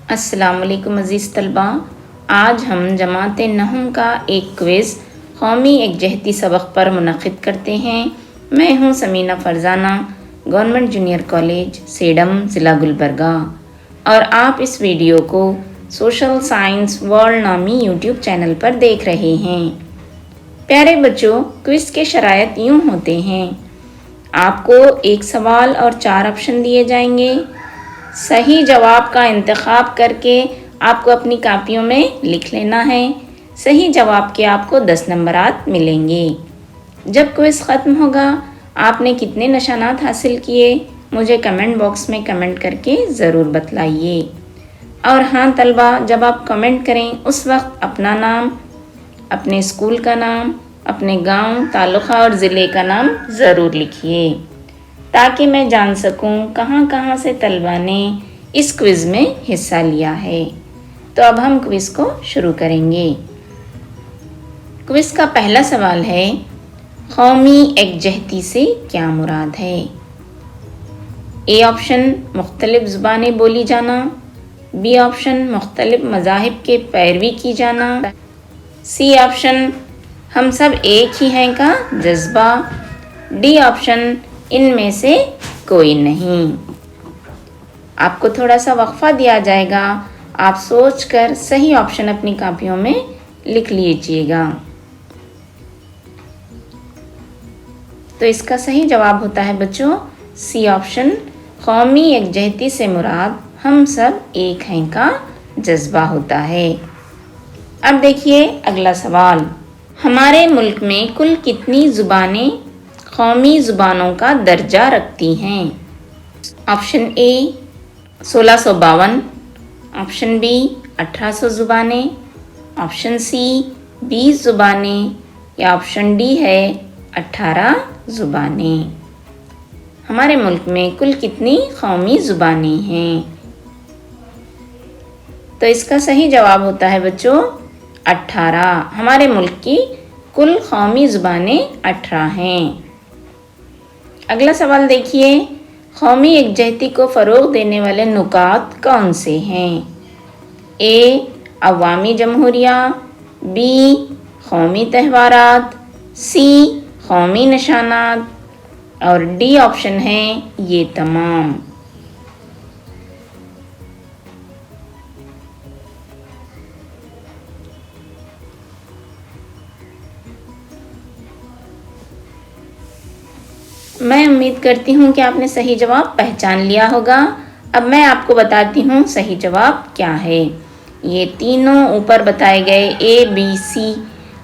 السلام علیکم عزیز طلبہ، آج ہم جماعت نہم کا ایک کوئز قومی یکجہتی سبق پر منعقد کرتے ہیں۔ میں ہوں Samina Farzana, government junior college Sedam, ضلع گلبرگہ، اور آپ اس ویڈیو کو سوشل سائنس ورلڈ نامی یوٹیوب چینل پر دیکھ رہے ہیں۔ پیارے بچوں، کوئز کے شرائط یوں ہوتے ہیں۔ آپ کو ایک سوال اور 4 آپشن دیے جائیں گے۔ صحیح جواب کا انتخاب کر کے آپ کو اپنی کاپیوں میں لکھ لینا ہے۔ صحیح جواب کے آپ کو 10 نمبرات ملیں گے۔ جب کوئز ختم ہوگا، آپ نے کتنے نشانات حاصل کیے مجھے کمنٹ باکس میں کمنٹ کر کے ضرور بتلائیے۔ اور ہاں طلبہ، جب آپ کمنٹ کریں اس وقت اپنا نام، اپنے اسکول کا نام، اپنے گاؤں، تعلقہ اور ضلع کا نام ضرور لکھیے، تاکہ میں جان سکوں کہاں کہاں سے طلبہ نے اس کوئز میں حصہ لیا ہے۔ تو اب ہم کوئز کو شروع کریں گے۔ کوئز کا پہلا سوال ہے، قومی یکجہتی سے کیا مراد ہے؟ اے آپشن مختلف زبانیں بولی جانا، بی آپشن مختلف مذاہب کے پیروی کی جانا، سی آپشن ہم سب ایک ہی ہیں کا جذبہ، ڈی آپشن ان میں سے کوئی نہیں۔ آپ کو تھوڑا سا وقفہ دیا جائے گا، آپ سوچ کر صحیح آپشن اپنی کاپیوں میں لکھ لیجیے گا۔ تو اس کا صحیح جواب ہوتا ہے بچوں سی آپشن، قومی یکجہتی سے مراد ہم سب ایک ہیں کا جذبہ ہوتا ہے۔ اب دیکھیے اگلا سوال، ہمارے ملک میں کل کتنی زبانیں قومی زبانوں کا درجہ رکھتی ہیں؟ آپشن اے 1652، آپشن بی 1800 زبانیں، آپشن سی 20 زبانیں یا آپشن ڈی ہے 18 زبانیں۔ ہمارے ملک میں کل کتنی قومی زبانیں ہیں؟ تو اس کا صحیح جواب ہوتا ہے بچوں 18۔ ہمارے ملک کی کل قومی زبانیں 18 ہیں۔ اگلا سوال دیکھیے، قومی یکجہتی کو فروغ دینے والے نکات کون سے ہیں؟ اے عوامی جمہوریہ، بی قومی تہوارات، سی قومی نشانات اور ڈی آپشن ہے یہ تمام۔ میں امید کرتی ہوں کہ آپ نے صحیح جواب پہچان لیا ہوگا۔ اب میں آپ کو بتاتی ہوں صحیح جواب کیا ہے۔ یہ تینوں اوپر بتائے گئے اے بی سی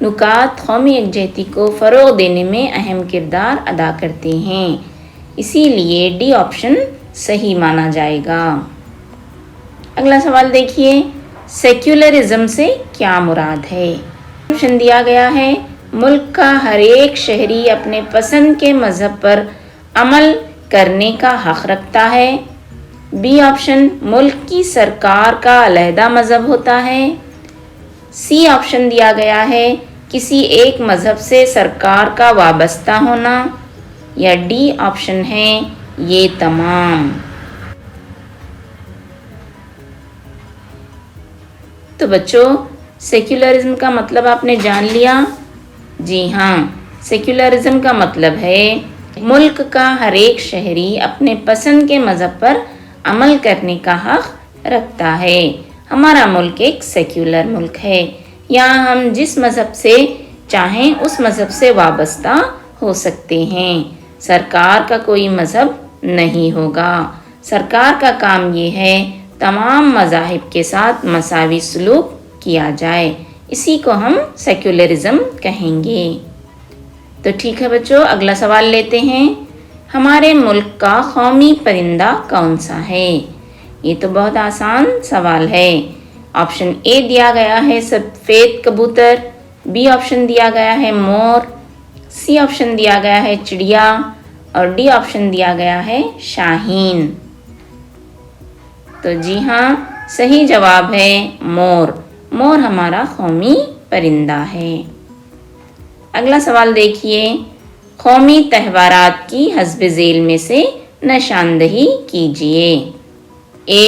نکات قومی یکجہتی کو فروغ دینے میں اہم کردار ادا کرتے ہیں، اسی لیے ڈی آپشن صحیح مانا جائے گا۔ اگلا سوال دیکھیے، سیکولرزم سے کیا مراد ہے؟ آپشن دیا گیا ہے، ملک کا ہر ایک شہری اپنے پسند کے مذہب پر عمل کرنے کا حق رکھتا ہے، بی آپشن ملک کی سرکار کا علیحدہ مذہب ہوتا ہے، سی آپشن دیا گیا ہے کسی ایک مذہب سے سرکار کا وابستہ ہونا، یا ڈی آپشن ہے یہ تمام۔ تو بچوں، سیکولرزم کا مطلب آپ نے جان لیا؟ جی ہاں، سیکولرزم کا مطلب ہے ملک کا ہر ایک شہری اپنے پسند کے مذہب پر عمل کرنے کا حق رکھتا ہے۔ ہمارا ملک ایک سیکولر ملک ہے، یہاں ہم جس مذہب سے چاہیں اس مذہب سے وابستہ ہو سکتے ہیں، سرکار کا کوئی مذہب نہیں ہوگا۔ سرکار کا کام یہ ہے تمام مذاہب کے ساتھ مساوی سلوک کیا جائے، اسی کو ہم سیکولرزم کہیں گے۔ تو ٹھیک ہے بچوں، اگلا سوال لیتے ہیں، ہمارے ملک کا قومی پرندہ کون سا ہے؟ یہ تو بہت آسان سوال ہے۔ آپشن اے دیا گیا ہے سفید کبوتر، بی آپشن دیا گیا ہے مور، سی آپشن دیا گیا ہے چڑیا اور ڈی آپشن دیا گیا ہے شاہین۔ تو جی ہاں، صحیح جواب ہے مور۔ مور ہمارا قومی پرندہ ہے۔ اگلا سوال دیکھیے، قومی تہوارات کی حسب ذیل میں سے نشاندہی کیجیے۔ اے